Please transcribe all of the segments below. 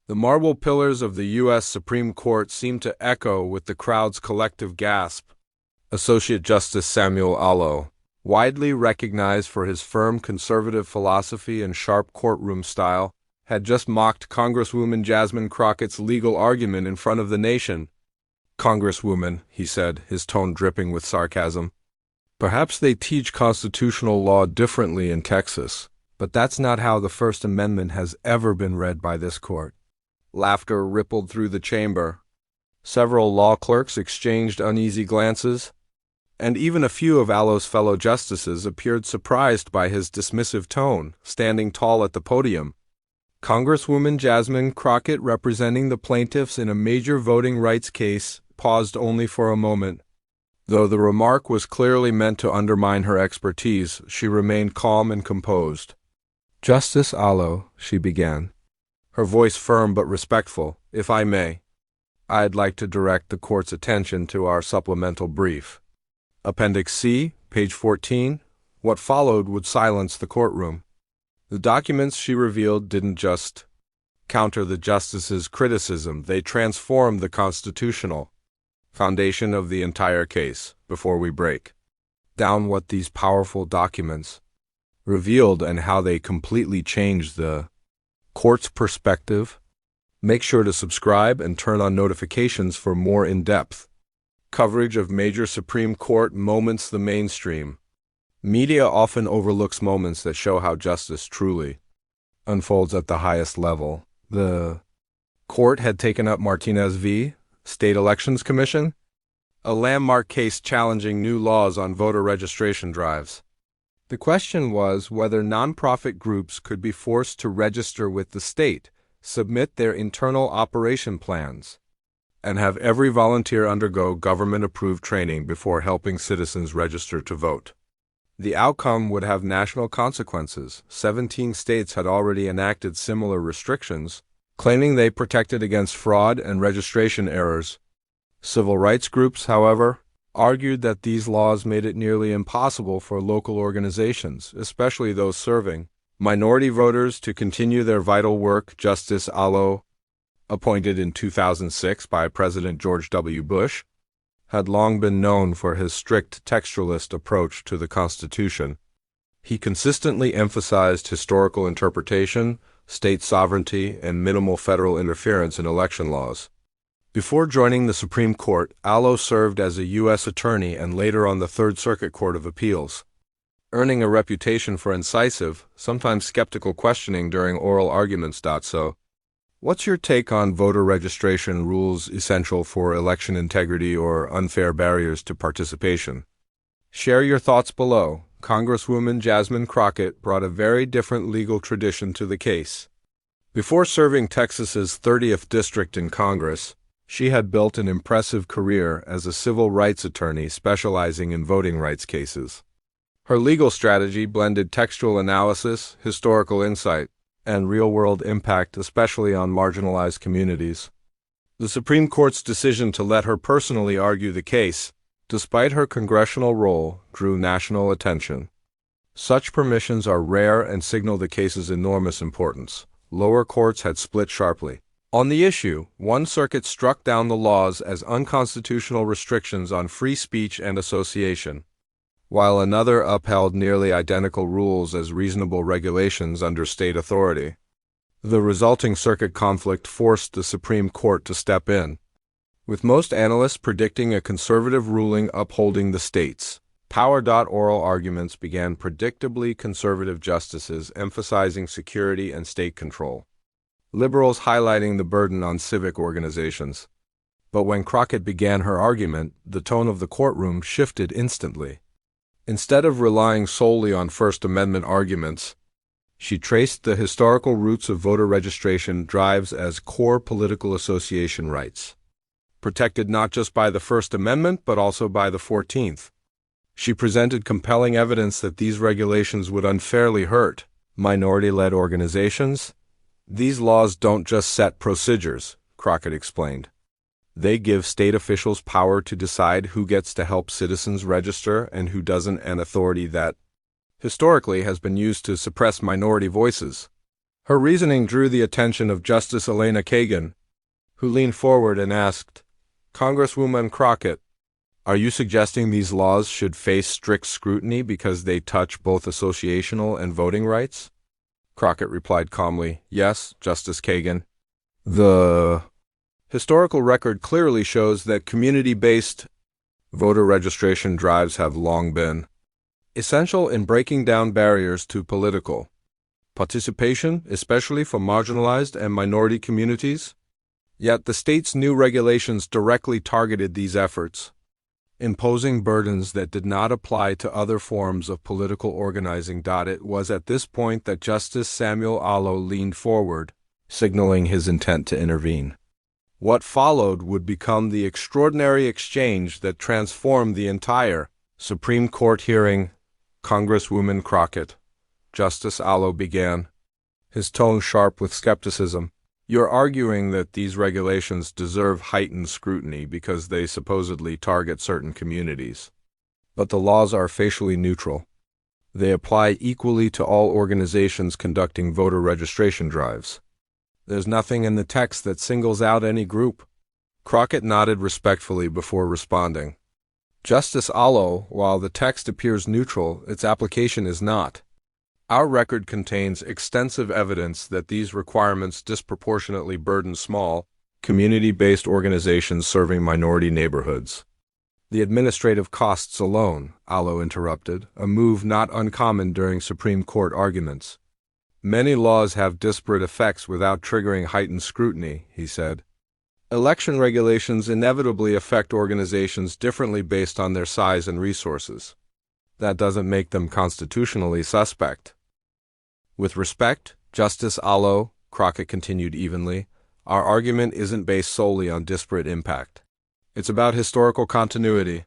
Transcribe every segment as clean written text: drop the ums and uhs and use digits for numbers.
The marble pillars of the U.S. Supreme Court seemed to echo with the crowd's collective gasp. Associate Justice Samuel Alito, widely recognized for his firm conservative philosophy and sharp courtroom style, had just mocked Congresswoman Jasmine Crockett's legal argument in front of the nation. "Congresswoman," he said, his tone dripping with sarcasm, "perhaps they teach constitutional law differently in Texas, but that's not how the First Amendment has ever been read by this court." Laughter rippled through the chamber. Several law clerks exchanged uneasy glances, and even a few of Alito's fellow justices appeared surprised by his dismissive tone, standing tall at the podium. Congresswoman Jasmine Crockett, representing the plaintiffs in a major voting rights case, paused only for a moment. Though the remark was clearly meant to undermine her expertise, she remained calm and composed. "Justice Alito," she began, her voice firm but respectful, "if I may, I'd like to direct the court's attention to our supplemental brief. Appendix C, page 14, what followed would silence the courtroom. The documents she revealed didn't just counter the justice's criticism, they transformed the constitutional foundation of the entire case. Before we break down what these powerful documents revealed and how they completely changed the court's perspective, make sure to subscribe and turn on notifications for more in-depth coverage of major Supreme Court moments. The mainstream media often overlooks moments that show how justice truly unfolds at the highest level. The court had taken up Martinez v. State Elections Commission, a landmark case challenging new laws on voter registration drives. The question was whether nonprofit groups could be forced to register with the state, submit their internal operation plans, and have every volunteer undergo government-approved training before helping citizens register to vote. The outcome would have national consequences. 17 states had already enacted similar restrictions, claiming they protected against fraud and registration errors. Civil rights groups, however, argued that these laws made it nearly impossible for local organizations, especially those serving minority voters, to continue their vital work. Justice Alito, appointed in 2006 by President George W. Bush, had long been known for his strict textualist approach to the Constitution. He consistently emphasized historical interpretation, state sovereignty, and minimal federal interference in election laws. Before joining the Supreme Court, Alito served as a U.S. attorney and later on the Third Circuit Court of Appeals, earning a reputation for incisive, sometimes skeptical questioning during oral arguments. So, what's your take on voter registration rules essential for election integrity or unfair barriers to participation? Share your thoughts below. Congresswoman Jasmine Crockett brought a very different legal tradition to the case. Before serving Texas's 30th District in Congress, she had built an impressive career as a civil rights attorney specializing in voting rights cases. Her legal strategy blended textual analysis, historical insight, and real-world impact, especially on marginalized communities. The Supreme Court's decision to let her personally argue the case, despite her congressional role, drew national attention. Such permissions are rare and signal the case's enormous importance. Lower courts had split sharply on the issue. One circuit struck down the laws as unconstitutional restrictions on free speech and association, while another upheld nearly identical rules as reasonable regulations under state authority. The resulting circuit conflict forced the Supreme Court to step in, with most analysts predicting a conservative ruling upholding the state's power. Oral arguments began predictably conservative justices emphasizing security and state control, liberals highlighting the burden on civic organizations. But when Crockett began her argument, the tone of the courtroom shifted instantly. Instead of relying solely on First Amendment arguments, she traced the historical roots of voter registration drives as core political association rights, protected not just by the First Amendment but also by the 14th. She presented compelling evidence that these regulations would unfairly hurt minority-led organizations. "These laws don't just set procedures," Crockett explained. "They give state officials power to decide who gets to help citizens register and who doesn't, an authority that historically has been used to suppress minority voices." Her reasoning drew the attention of Justice Elena Kagan, who leaned forward and asked, "Congresswoman Crockett, are you suggesting these laws should face strict scrutiny because they touch both associational and voting rights?" Crockett replied calmly, "Yes, Justice Kagan. The historical record clearly shows that community-based voter registration drives have long been essential in breaking down barriers to political participation, especially for marginalized and minority communities. Yet the state's new regulations directly targeted these efforts, imposing burdens that did not apply to other forms of political organizing. It was at this point that Justice Samuel Alito leaned forward, signaling his intent to intervene. What followed would become the extraordinary exchange that transformed the entire Supreme Court hearing. "Congresswoman Crockett," Justice Alito began, his tone sharp with skepticism, "you're arguing that these regulations deserve heightened scrutiny because they supposedly target certain communities. But the laws are facially neutral. They apply equally to all organizations conducting voter registration drives. There's nothing in the text that singles out any group." Crockett nodded respectfully before responding. "Justice Alito, while the text appears neutral, its application is not. Our record contains extensive evidence that these requirements disproportionately burden small, community-based organizations serving minority neighborhoods." "The administrative costs alone," Alito interrupted, a move not uncommon during Supreme Court arguments. "Many laws have disparate effects without triggering heightened scrutiny," he said. "Election regulations inevitably affect organizations differently based on their size and resources. That doesn't make them constitutionally suspect." "With respect, Justice Alito," Crockett continued evenly, "our argument isn't based solely on disparate impact. It's about historical continuity.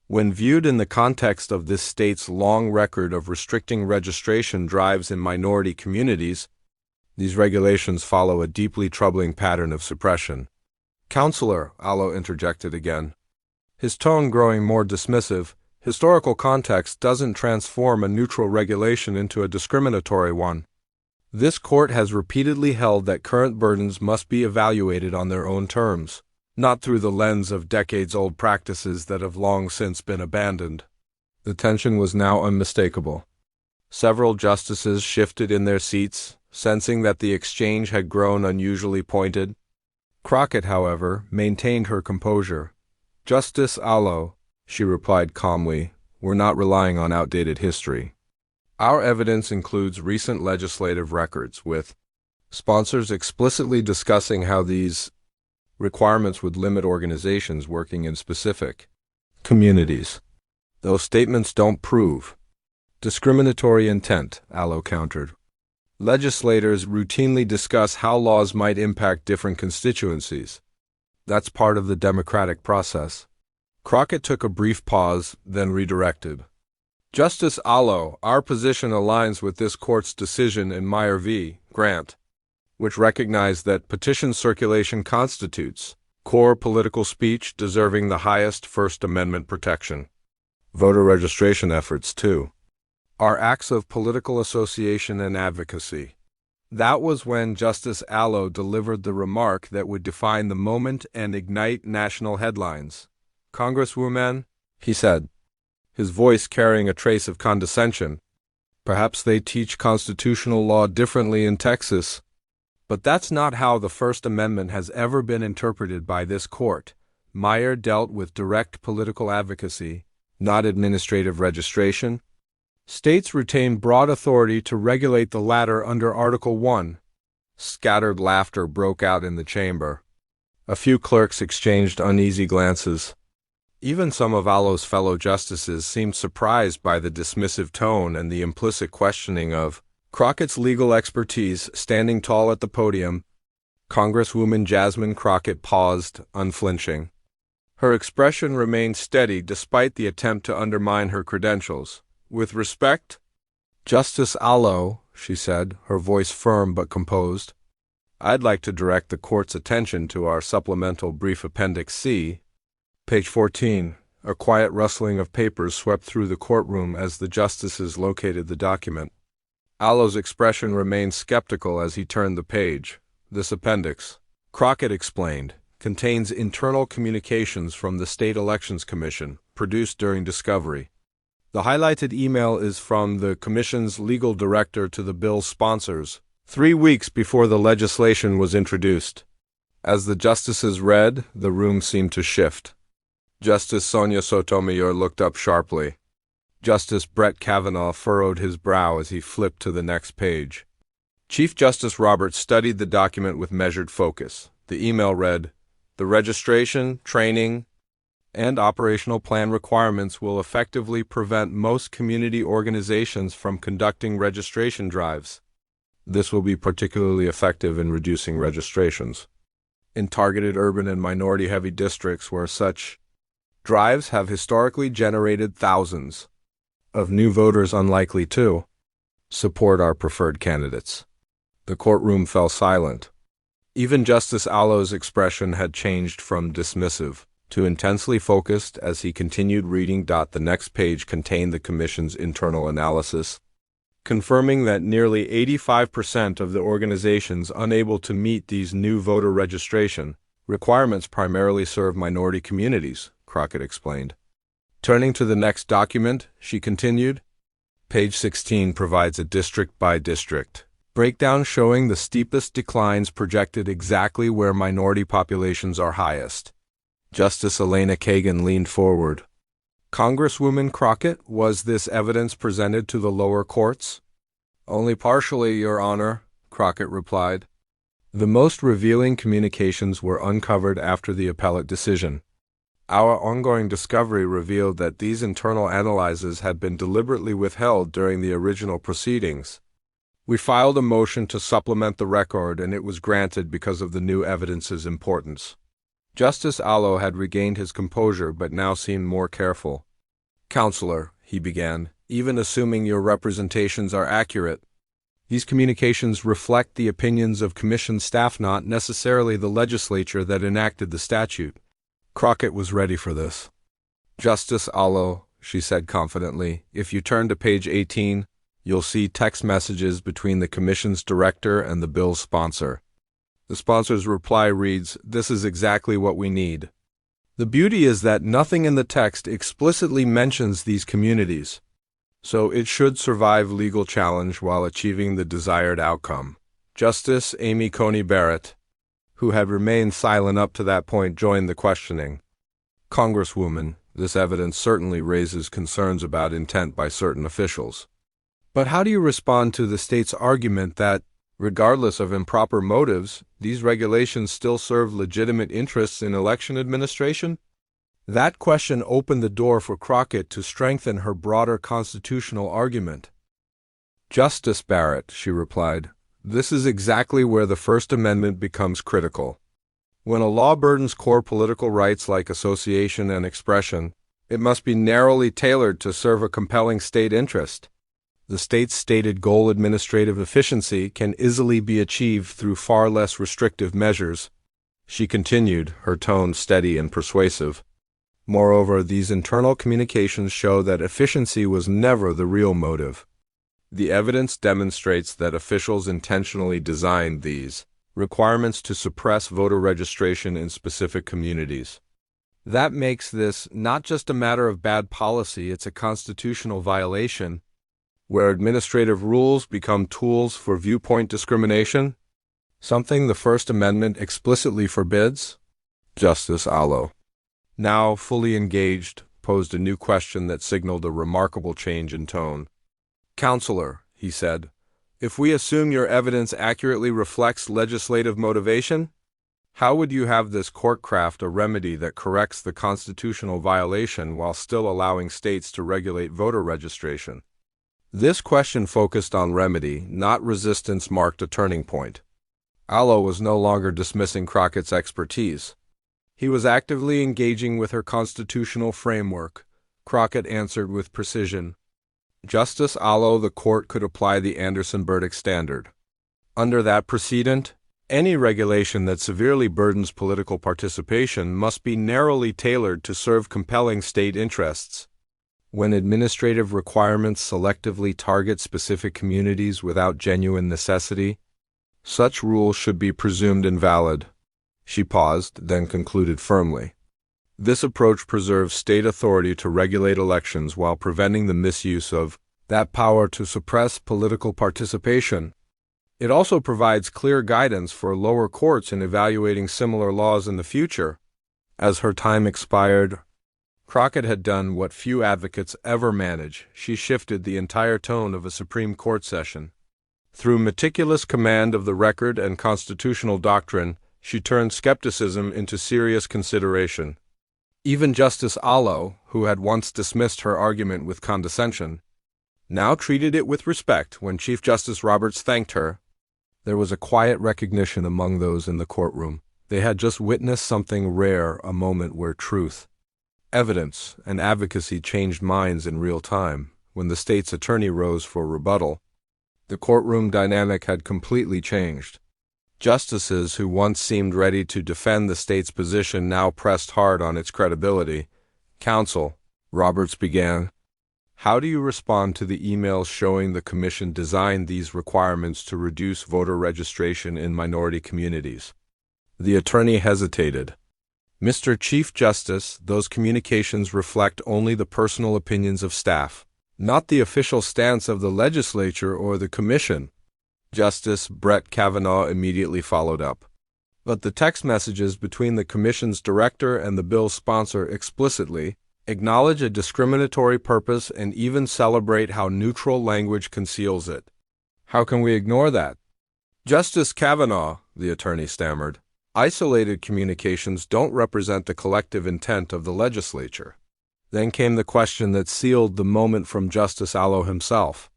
When viewed in the context of this state's long record of restricting registration drives in minority communities, these regulations follow a deeply troubling pattern of suppression." "Counselor," Alito interjected again, his tone growing more dismissive, "historical context doesn't transform a neutral regulation into a discriminatory one. This court has repeatedly held that current burdens must be evaluated on their own terms, not through the lens of decades-old practices that have long since been abandoned." The tension was now unmistakable. Several justices shifted in their seats, sensing that the exchange had grown unusually pointed. Crockett, however, maintained her composure. "Justice Alito," she replied calmly, "we're not relying on outdated history. Our evidence includes recent legislative records, with sponsors explicitly discussing how these requirements would limit organizations working in specific communities. Those statements don't prove discriminatory intent," Alito countered. "Legislators routinely discuss how laws might impact different constituencies. That's part of the democratic process." Crockett took a brief pause, then redirected. "Justice Alito, our position aligns with this court's decision in Meyer v. Grant, which recognized that petition circulation constitutes core political speech deserving the highest First Amendment protection. Voter registration efforts, too, are acts of political association and advocacy." That was when Justice Alito delivered the remark that would define the moment and ignite national headlines. "Congresswoman," he said, his voice carrying a trace of condescension, "perhaps they teach constitutional law differently in Texas, but that's not how the First Amendment has ever been interpreted by this court. Meyer dealt with direct political advocacy, not administrative registration. States retain broad authority to regulate the latter under Article 1. Scattered laughter broke out in the chamber. A few clerks exchanged uneasy glances. Even some of Alito's fellow justices seemed surprised by the dismissive tone and the implicit questioning of Crockett's legal expertise. Standing tall at the podium, Congresswoman Jasmine Crockett paused, unflinching. Her expression remained steady despite the attempt to undermine her credentials. "With respect, Justice Alito," she said, her voice firm but composed, "I'd like to direct the court's attention to our supplemental brief Appendix C, page 14. A quiet rustling of papers swept through the courtroom as the justices located the document. Allo's expression remained skeptical as he turned the page. This appendix, Crockett explained, contains internal communications from the State Elections Commission, produced during discovery. The highlighted email is from the Commission's legal director to the bill's sponsors, 3 weeks before the legislation was introduced. As the justices read, the room seemed to shift. Justice Sonia Sotomayor looked up sharply. Justice Brett Kavanaugh furrowed his brow as he flipped to the next page. Chief Justice Roberts studied the document with measured focus. The email read, "The registration, training, and operational plan requirements will effectively prevent most community organizations from conducting registration drives. This will be particularly effective in reducing registrations in targeted urban and minority-heavy districts where such drives have historically generated thousands of new voters unlikely to support our preferred candidates." The courtroom fell silent. Even Justice Alito's expression had changed from dismissive to intensely focused as he continued reading. The next page contained the Commission's internal analysis, confirming that nearly 85% of the organizations unable to meet these new voter registration requirements primarily serve minority communities, Crockett explained. Turning to the next document, she continued, page 16 provides a district-by-district breakdown showing the steepest declines projected exactly where minority populations are highest. Justice Elena Kagan leaned forward. "Congresswoman Crockett, was this evidence presented to the lower courts?" "Only partially, Your Honor," Crockett replied. "The most revealing communications were uncovered after the appellate decision. Our ongoing discovery revealed that these internal analyses had been deliberately withheld during the original proceedings. We filed a motion to supplement the record, and it was granted because of the new evidence's importance." Justice Alito had regained his composure but now seemed more careful. "Counselor," he began, "even assuming your representations are accurate, these communications reflect the opinions of Commission staff, not necessarily the legislature that enacted the statute." Crockett was ready for this. "Justice Alito," she said confidently, "if you turn to page 18, you'll see text messages between the Commission's director and the bill's sponsor. The sponsor's reply reads, 'This is exactly what we need.' The beauty is that nothing in the text explicitly mentions these communities, so it should survive legal challenge while achieving the desired outcome." Justice Amy Coney Barrett, who had remained silent up to that point, joined the questioning. "Congresswoman, this evidence certainly raises concerns about intent by certain officials. But how do you respond to the state's argument that, regardless of improper motives, these regulations still serve legitimate interests in election administration?" That question opened the door for Crockett to strengthen her broader constitutional argument. "Justice Barrett," she replied, "this is exactly where the First Amendment becomes critical. When a law burdens core political rights like association and expression, it must be narrowly tailored to serve a compelling state interest. The state's stated goal, administrative efficiency, can easily be achieved through far less restrictive measures." She continued, her tone steady and persuasive. "Moreover, these internal communications show that efficiency was never the real motive. The evidence demonstrates that officials intentionally designed these requirements to suppress voter registration in specific communities. That makes this not just a matter of bad policy, it's a constitutional violation, where administrative rules become tools for viewpoint discrimination, something the First Amendment explicitly forbids." Justice Alito, now fully engaged, posed a new question that signaled a remarkable change in tone. "Counselor," he said, "if we assume your evidence accurately reflects legislative motivation, how would you have this court craft a remedy that corrects the constitutional violation while still allowing states to regulate voter registration?" This question focused on remedy, not resistance, marked a turning point. Alito was no longer dismissing Crockett's expertise. He was actively engaging with her constitutional framework. Crockett answered with precision. "Justice Alito, the court could apply the Anderson-Burdick standard. Under that precedent, any regulation that severely burdens political participation must be narrowly tailored to serve compelling state interests. When administrative requirements selectively target specific communities without genuine necessity, such rules should be presumed invalid. She paused, then concluded firmly. This approach preserves state authority to regulate elections while preventing the misuse of that power to suppress political participation. It also provides clear guidance for lower courts in evaluating similar laws in the future. As her time expired, Crockett had done what few advocates ever manage. She shifted the entire tone of a Supreme Court session. Through meticulous command of the record and constitutional doctrine, she turned skepticism into serious consideration. Even Justice Alito, who had once dismissed her argument with condescension, now treated it with respect when Chief Justice Roberts thanked her. There was a quiet recognition among those in the courtroom. They had just witnessed something rare, a moment where truth, evidence, and advocacy changed minds in real time. When the state's attorney rose for rebuttal, the courtroom dynamic had completely changed. Justices who once seemed ready to defend the state's position now pressed hard on its credibility. "Counsel," Roberts began, "how do you respond to the emails showing the commission designed these requirements to reduce voter registration in minority communities?" The attorney hesitated. "Mr. Chief Justice, those communications reflect only the personal opinions of staff, not the official stance of the legislature or the commission." Justice Brett Kavanaugh immediately followed up. "But the text messages between the commission's director and the bill's sponsor explicitly acknowledge a discriminatory purpose and even celebrate how neutral language conceals it. How can we ignore that?" "Justice Kavanaugh," the attorney stammered, "isolated communications don't represent the collective intent of the legislature." Then came the question that sealed the moment from Justice Alito himself.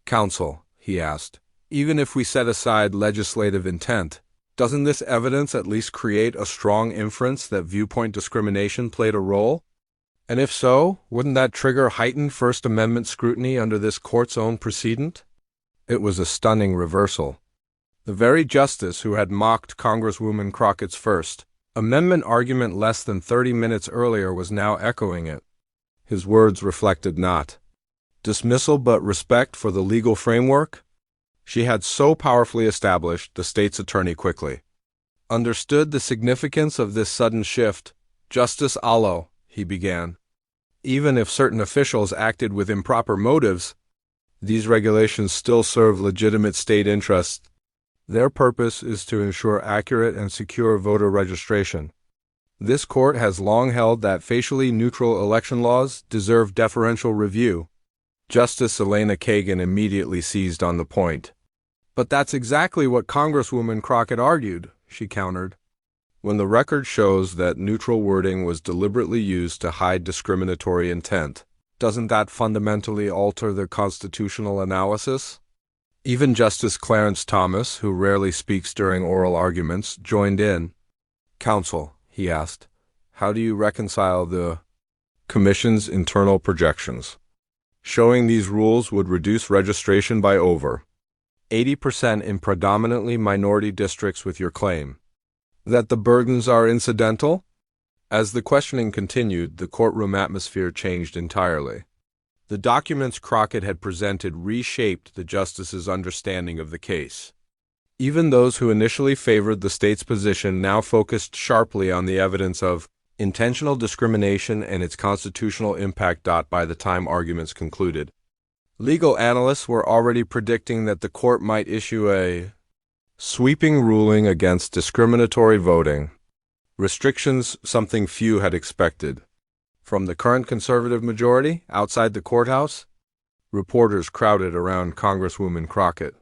"Counsel," he asked, "even if we set aside legislative intent, doesn't this evidence at least create a strong inference that viewpoint discrimination played a role? And if so, wouldn't that trigger heightened First Amendment scrutiny under this court's own precedent?" It was a stunning reversal. The very justice who had mocked Congresswoman Crockett's First Amendment argument less than 30 minutes earlier was now echoing it. His words reflected not dismissal but respect for the legal framework she had so powerfully established. The state's attorney quickly understood the significance of this sudden shift. "Justice Alito," he began, "even if certain officials acted with improper motives, these regulations still serve legitimate state interests. Their purpose is to ensure accurate and secure voter registration. This court has long held that facially neutral election laws deserve deferential review." Justice Elena Kagan immediately seized on the point. "But that's exactly what Congresswoman Crockett argued," she countered. "When the record shows that neutral wording was deliberately used to hide discriminatory intent, doesn't that fundamentally alter the constitutional analysis?" Even Justice Clarence Thomas, who rarely speaks during oral arguments, joined in. "Counsel," he asked, "how do you reconcile the Commission's internal projections showing these rules would reduce registration by over 80% in predominantly minority districts with your claim that the burdens are incidental?" As the questioning continued, the courtroom atmosphere changed entirely. The documents Crockett had presented reshaped the justices' understanding of the case. Even those who initially favored the state's position now focused sharply on the evidence of intentional discrimination and its constitutional impact. By the time arguments concluded, legal analysts were already predicting that the court might issue a sweeping ruling against discriminatory voting restrictions, something few had expected. From the current conservative majority outside the courthouse, reporters crowded around Congresswoman Crockett.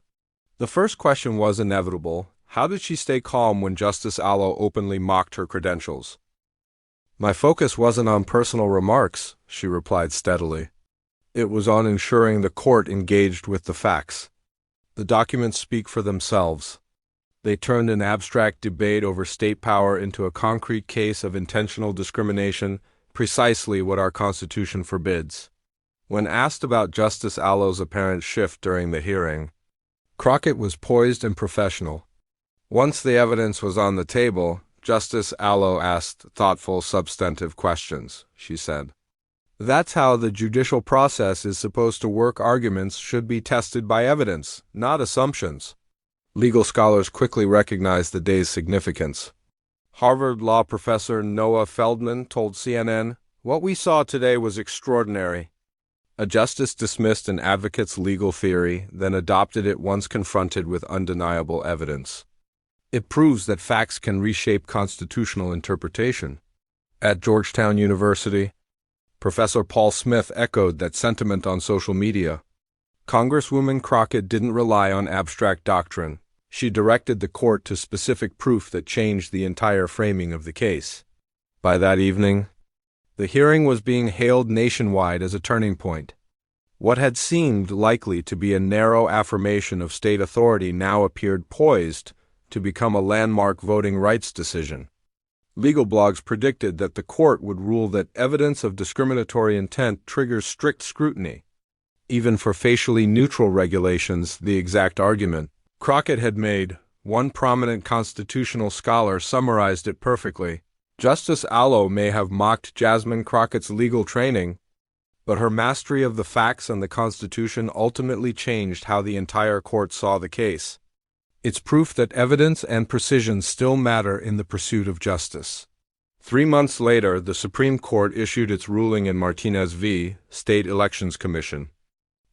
The first question was inevitable: how did she stay calm when Justice Alito openly mocked her credentials? "My focus wasn't on personal remarks," she replied steadily. "It was on ensuring the court engaged with the facts. The documents speak for themselves. They turned an abstract debate over state power into a concrete case of intentional discrimination, precisely what our Constitution forbids." When asked about Justice Alito's apparent shift during the hearing, Crockett was poised and professional. Once the evidence was on the table, Justice Alito asked thoughtful, substantive questions, she said. That's how the judicial process is supposed to work. Arguments should be tested by evidence, not assumptions. Legal scholars quickly recognized the day's significance. Harvard law professor Noah Feldman told CNN, "What we saw today was extraordinary." A justice dismissed an advocate's legal theory, then adopted it once confronted with undeniable evidence. It proves that facts can reshape constitutional interpretation. At Georgetown University, Professor Paul Smith echoed that sentiment on social media. Congresswoman Crockett didn't rely on abstract doctrine. She directed the court to specific proof that changed the entire framing of the case. By that evening, the hearing was being hailed nationwide as a turning point. What had seemed likely to be a narrow affirmation of state authority now appeared poised to become a landmark voting rights decision. Legal blogs predicted that the court would rule that evidence of discriminatory intent triggers strict scrutiny. Even for facially neutral regulations, the exact argument Crockett had made, one prominent constitutional scholar summarized it perfectly. Justice Alito may have mocked Jasmine Crockett's legal training, but her mastery of the facts and the Constitution ultimately changed how the entire court saw the case. It's proof that evidence and precision still matter in the pursuit of justice. 3 months later, the Supreme Court issued its ruling in Martinez v. State Elections Commission.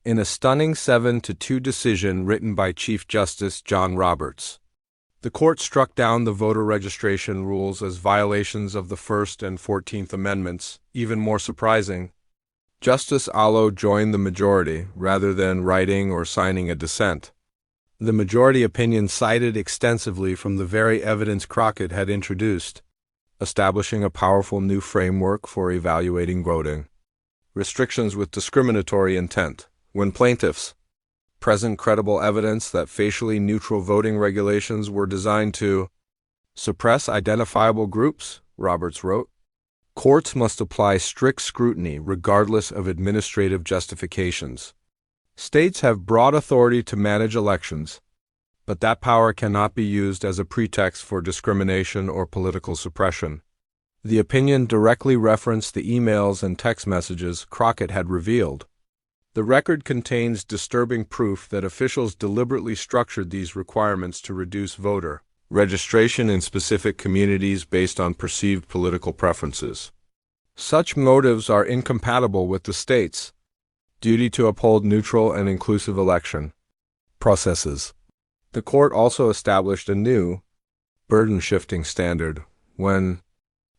In a stunning 7-2 decision written by Chief Justice John Roberts, the court struck down the voter registration rules as violations of the First and 14th Amendments. Even more surprising, Justice Alito joined the majority rather than writing or signing a dissent. The majority opinion cited extensively from the very evidence Crockett had introduced, establishing a powerful new framework for evaluating voting. Restrictions with discriminatory intent. When plaintiffs present credible evidence that facially neutral voting regulations were designed to suppress identifiable groups, Roberts wrote, courts must apply strict scrutiny regardless of administrative justifications. States have broad authority to manage elections, but that power cannot be used as a pretext for discrimination or political suppression. The opinion directly referenced the emails and text messages Crockett had revealed. The record contains disturbing proof that officials deliberately structured these requirements to reduce voter registration in specific communities based on perceived political preferences. Such motives are incompatible with the state's duty to uphold neutral and inclusive election processes. The court also established a new burden-shifting standard when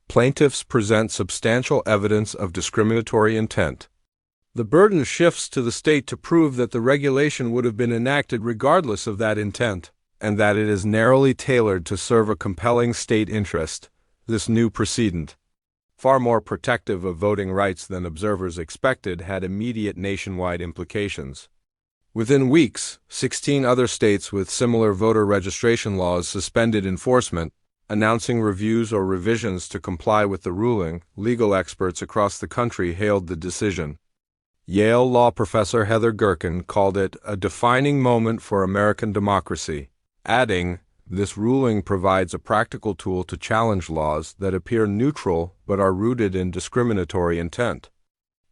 plaintiffs present substantial evidence of discriminatory intent. The burden shifts to the state to prove that the regulation would have been enacted regardless of that intent, and that it is narrowly tailored to serve a compelling state interest. This new precedent, far more protective of voting rights than observers expected, had immediate nationwide implications. Within weeks, 16 other states with similar voter registration laws suspended enforcement, announcing reviews or revisions to comply with the ruling. Legal experts across the country hailed the decision. Yale law professor Heather Gerken called it a defining moment for American democracy, adding, "This ruling provides a practical tool to challenge laws that appear neutral but are rooted in discriminatory intent.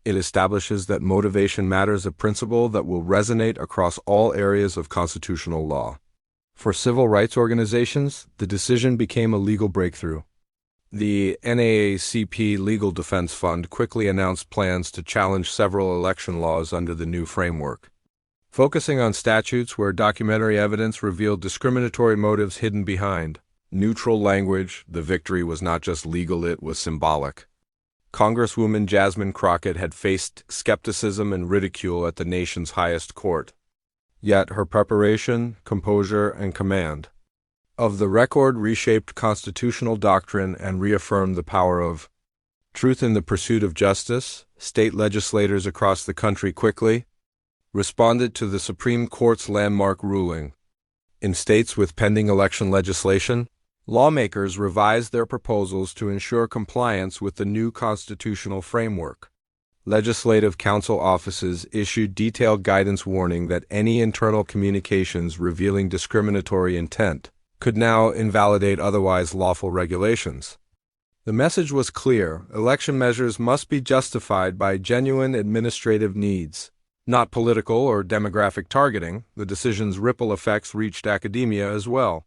It establishes that motivation matters, a principle that will resonate across all areas of constitutional law." For civil rights organizations, the decision became a legal breakthrough. The NAACP Legal Defense Fund quickly announced plans to challenge several election laws under the new framework. Focusing on statutes where documentary evidence revealed discriminatory motives hidden behind neutral language, the victory was not just legal, it was symbolic. Congresswoman Jasmine Crockett had faced skepticism and ridicule at the nation's highest court. Yet her preparation, composure, and command of the record reshaped constitutional doctrine and reaffirmed the power of truth in the pursuit of justice. State legislators across the country quickly responded to the Supreme Court's landmark ruling. In states with pending election legislation, lawmakers revised their proposals to ensure compliance with the new constitutional framework. Legislative council offices issued detailed guidance warning that any internal communications revealing discriminatory intent could now invalidate otherwise lawful regulations. The message was clear: election measures must be justified by genuine administrative needs, not political or demographic targeting. The decision's ripple effects reached academia as well.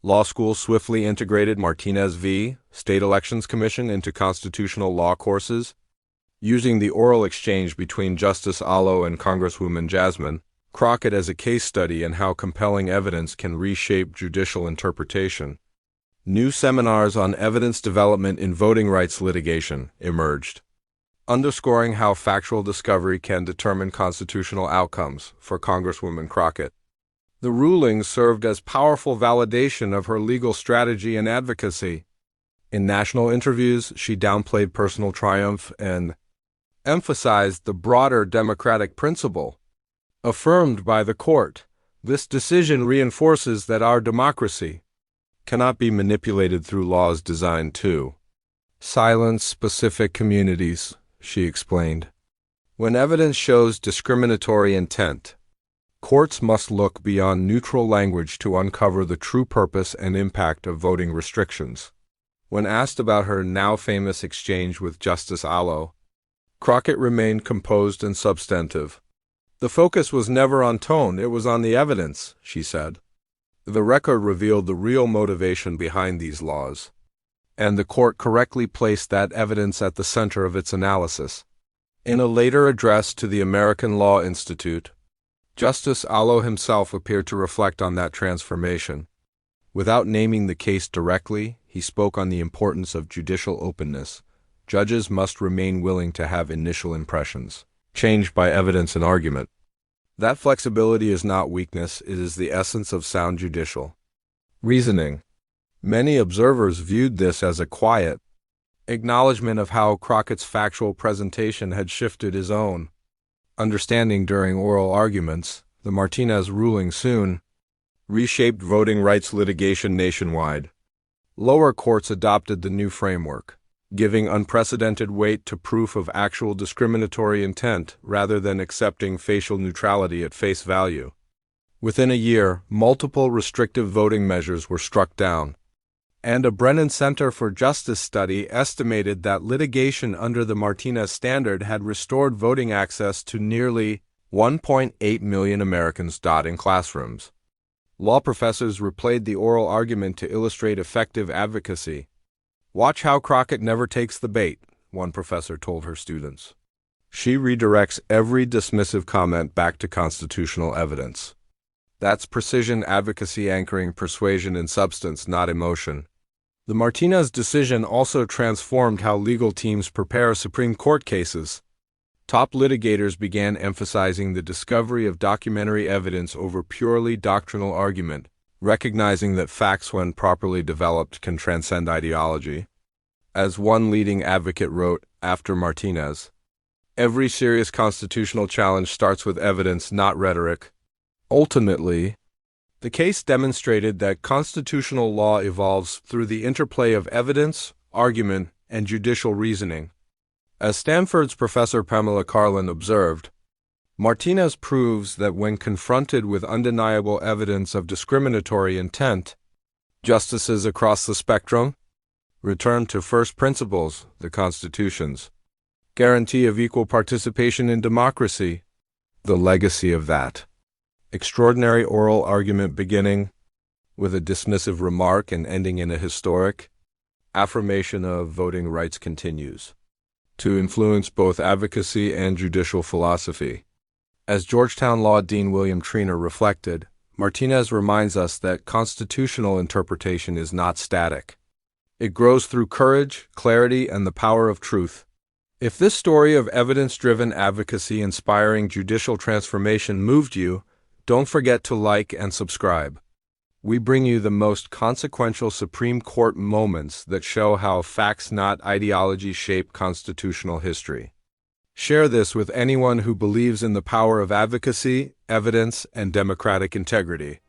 Law schools swiftly integrated Martinez v. State Elections Commission into constitutional law courses, using the oral exchange between Justice Alito and Congresswoman Jasmine Crockett as a case study in how compelling evidence can reshape judicial interpretation. New seminars on evidence development in voting rights litigation emerged, underscoring how factual discovery can determine constitutional outcomes for Congresswoman Crockett. The ruling served as powerful validation of her legal strategy and advocacy. In national interviews, she downplayed personal triumph and emphasized the broader democratic principle affirmed by the court. This decision reinforces that our democracy cannot be manipulated through laws designed to silence specific communities, she explained. When evidence shows discriminatory intent, courts must look beyond neutral language to uncover the true purpose and impact of voting restrictions. When asked about her now-famous exchange with Justice Alito, Crockett remained composed and substantive. The focus was never on tone, it was on the evidence, she said. The record revealed the real motivation behind these laws, and the court correctly placed that evidence at the center of its analysis. In a later address to the American Law Institute, Justice Alito himself appeared to reflect on that transformation. Without naming the case directly, he spoke on the importance of judicial openness. Judges must remain willing to have initial impressions changed by evidence and argument. That flexibility is not weakness, it is the essence of sound judicial reasoning. Many observers viewed this as a quiet acknowledgement of how Crockett's factual presentation had shifted his own understanding during oral arguments. The Martinez ruling soon reshaped voting rights litigation nationwide. Lower courts adopted the new framework, giving unprecedented weight to proof of actual discriminatory intent rather than accepting facial neutrality at face value. Within a year, multiple restrictive voting measures were struck down, and a Brennan Center for Justice study estimated that litigation under the Martinez standard had restored voting access to nearly 1.8 million Americans. In classrooms, law professors replayed the oral argument to illustrate effective advocacy. "Watch how Crockett never takes the bait," one professor told her students. "She redirects every dismissive comment back to constitutional evidence." That's precision advocacy anchoring persuasion in substance, not emotion. The Martinez decision also transformed how legal teams prepare Supreme Court cases. Top litigators began emphasizing the discovery of documentary evidence over purely doctrinal argument, recognizing that facts, when properly developed, can transcend ideology. As one leading advocate wrote after Martinez, "Every serious constitutional challenge starts with evidence, not rhetoric." Ultimately, the case demonstrated that constitutional law evolves through the interplay of evidence, argument, and judicial reasoning. As Stanford's Professor Pamela Karlan observed, Martinez proves that when confronted with undeniable evidence of discriminatory intent, justices across the spectrum return to first principles, the Constitution's guarantee of equal participation in democracy. The legacy of that extraordinary oral argument, beginning with a dismissive remark and ending in a historic affirmation of voting rights, continues to influence both advocacy and judicial philosophy. As Georgetown Law Dean William Treanor reflected, Martinez reminds us that constitutional interpretation is not static. It grows through courage, clarity, and the power of truth. If this story of evidence-driven advocacy inspiring judicial transformation moved you, don't forget to like and subscribe. We bring you the most consequential Supreme Court moments that show how facts, not ideology, shape constitutional history. Share this with anyone who believes in the power of advocacy, evidence, and democratic integrity.